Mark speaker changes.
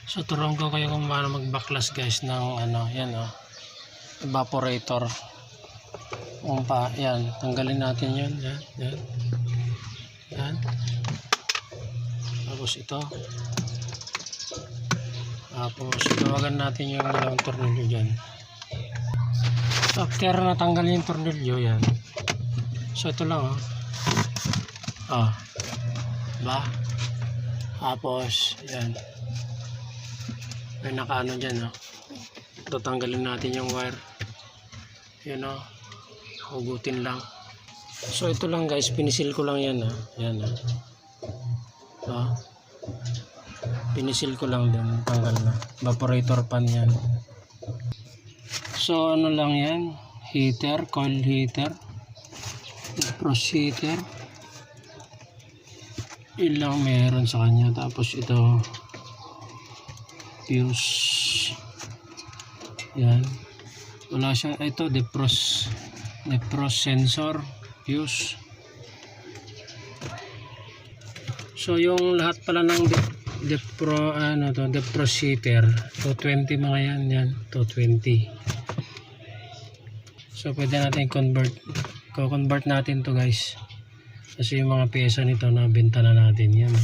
Speaker 1: So turuan ko kayo kung paano magbaklas guys ng ano, yan evaporator. Yan, tanggalin natin yun. Yan. Tapos ito. Tapos tawagan natin yung dalawang tornilyo dyan. So after natanggal yung tornilyo yan. So ito lang ba? Tapos yan. May nakaano dyan tatanggalin natin yung wire. Yan hugutin lang. So ito lang guys, pinisil ko lang yan yan pinisil ko lang din, tanggal na. Evaporator pan yan. So ano lang yan, heater, coil heater, defrost heater, ilang meron sa kanya. Tapos ito fuse, yan, wala siya. Ito defrost sensor, fuse. So yung lahat pala ng defrost heater 220 mga yan 220. So pwede natin convert natin to guys, kasi yung mga pyesa nito nabenta na natin yan.